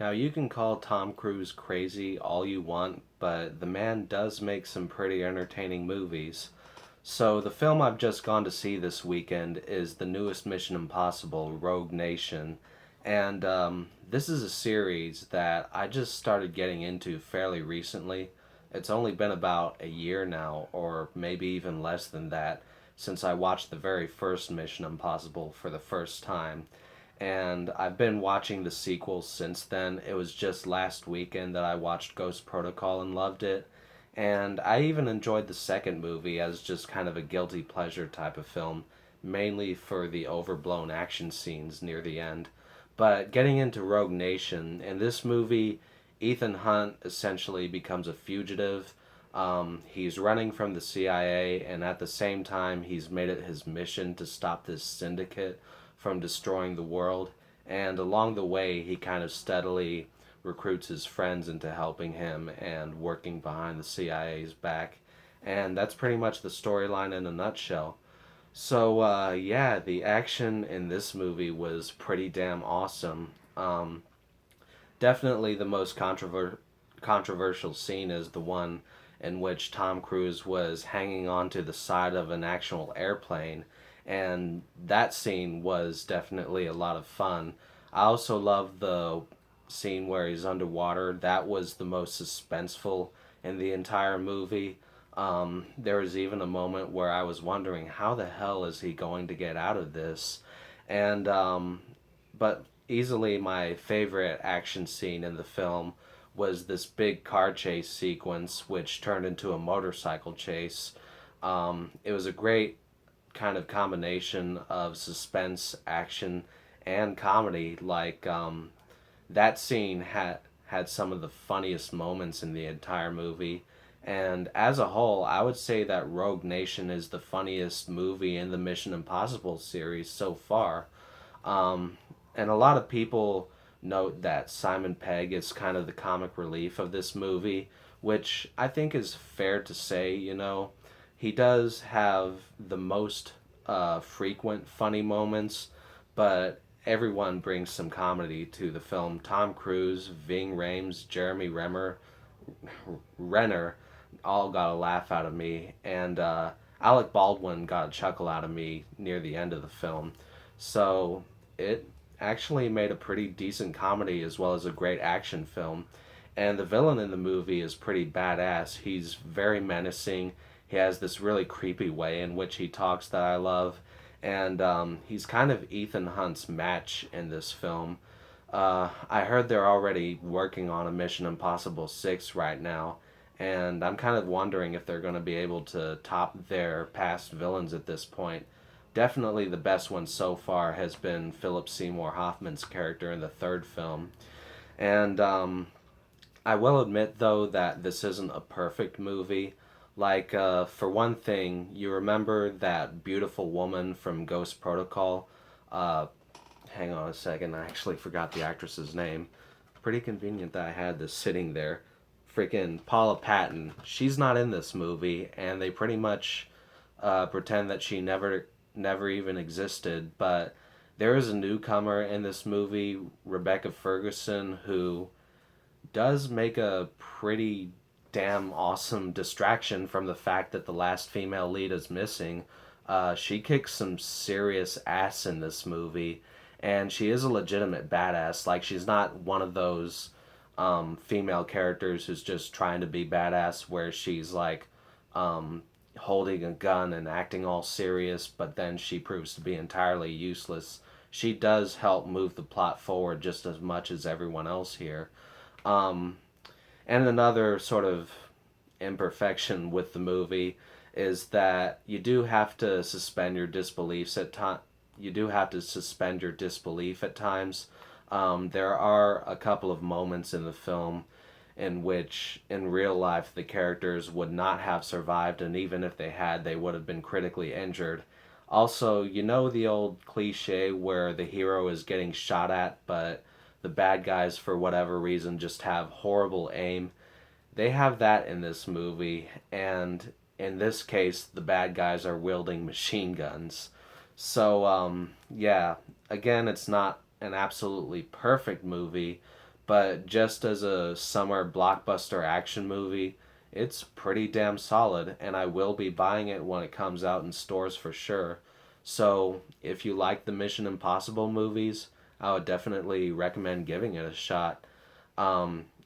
Now, you can call Tom Cruise crazy all you want, but the man does make some pretty entertaining movies. So, the film I've just gone to see this weekend is the newest Mission Impossible, Rogue Nation. And this is a series that I just started getting into fairly recently. It's only been about a year now, or maybe even less than that, since I watched the very first Mission Impossible for the first time. And I've been watching the sequels since then. It was just last weekend that I watched Ghost Protocol and loved it. And I even enjoyed the second movie as just kind of a guilty pleasure type of film, mainly for the overblown action scenes near the end. But getting into Rogue Nation, in this movie, Ethan Hunt essentially becomes a fugitive. He's running from the CIA, and at the same time, he's made it his mission to stop this syndicate from destroying the world. And along the way, he kind of steadily recruits his friends into helping him and working behind the CIA's back. And that's pretty much the storyline in a nutshell. So, yeah, the action in this movie was pretty damn awesome. Definitely the most controversial scene is the one in which Tom Cruise was hanging onto the side of an actual airplane, and that scene was definitely a lot of fun. I also love the scene where he's underwater. That was the most suspenseful in the entire movie. There was even a moment where I was wondering how the hell is he going to get out of this, and but easily my favorite action scene in the film was this big car chase sequence, which turned into a motorcycle chase. It was a great kind of combination of suspense, action, and comedy. That scene had some of the funniest moments in the entire movie. And as a whole, I would say that Rogue Nation is the funniest movie in the Mission Impossible series so far. Um, and a lot of people note that Simon Pegg is kind of the comic relief of this movie, which I think is fair to say. He does have the most frequent funny moments, but everyone brings some comedy to the film. Tom Cruise, Ving Rhames, Jeremy Renner all got a laugh out of me, and Alec Baldwin got a chuckle out of me near the end of the film. So it actually made a pretty decent comedy as well as a great action film. And the villain in the movie is pretty badass. He's very menacing. He has this really creepy way in which he talks that I love. And he's kind of Ethan Hunt's match in this film. I heard they're already working on a Mission Impossible 6 right now, and I'm kind of wondering if they're going to be able to top their past villains at this point. Definitely the best one so far has been Philip Seymour Hoffman's character in the third film. And I will admit, though, that this isn't a perfect movie. For one thing, you remember that beautiful woman from Ghost Protocol? Uh, Hang on a second, I actually forgot the actress's name. Pretty convenient that I had this sitting there. Freaking Paula Patton. She's not in this movie, and they pretty much pretend that she never even existed. But there is a newcomer in this movie, Rebecca Ferguson, who does make a pretty damn awesome distraction from the fact that the last female lead is missing. She kicks some serious ass in this movie, and she is a legitimate badass. Like, she's not one of those female characters who's just trying to be badass, where she's like holding a gun and acting all serious, but then she proves to be entirely useless. She does help move the plot forward just as much as everyone else here. Um, and another sort of imperfection with the movie is that you do have to suspend your disbeliefs at time. You do have to suspend your disbelief at times. There are a couple of moments in the film in which, in real life, the characters would not have survived, and even if they had, they would have been critically injured. Also, you know the old cliche where the hero is getting shot at, but the bad guys, for whatever reason, just have horrible aim. They have that in this movie, and in this case, the bad guys are wielding machine guns. So, yeah, again, it's not an absolutely perfect movie, But just as a summer blockbuster action movie, it's pretty damn solid, and I will be buying it when it comes out in stores for sure. So, if you like the Mission Impossible movies, I would definitely recommend giving it a shot.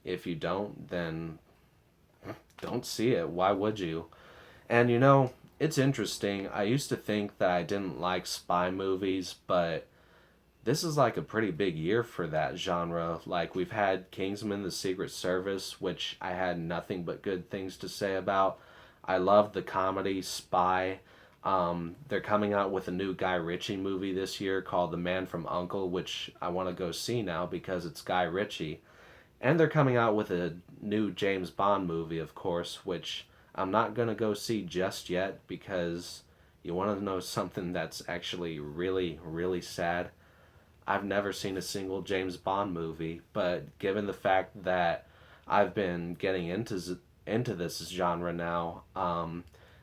If you don't, then don't see it. Why would you? And it's interesting. I used to think that I didn't like spy movies, but this is like a pretty big year for that genre. Like, we've had Kingsman: The Secret Service, which I had nothing but good things to say about. I love the comedy Spy. They're coming out with a new Guy Ritchie movie this year called The Man from Uncle, which I want to go see now because it's Guy Ritchie. And they're coming out with a new James Bond movie, of course, which I'm not going to go see just yet because you want to know something that's actually really, really sad. I've never seen a single James Bond movie, but given the fact that I've been getting into this genre now,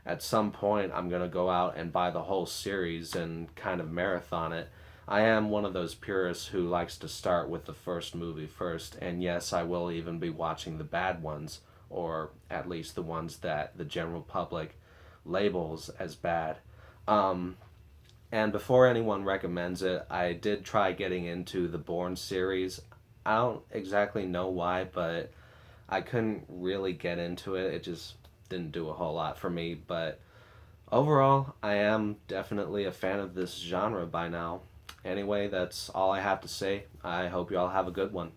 at some point I'm gonna go out and buy the whole series and kind of marathon it. I am one of those purists who likes to start with the first movie first, and yes, I will even be watching the bad ones, or at least the ones that the general public labels as bad. Um, and before anyone recommends it, I did try getting into the Bourne series. I don't exactly know why, but I couldn't really get into it. It just didn't do a whole lot for me. But overall, I am definitely a fan of this genre by now. Anyway, that's all I have to say. I hope you all have a good one.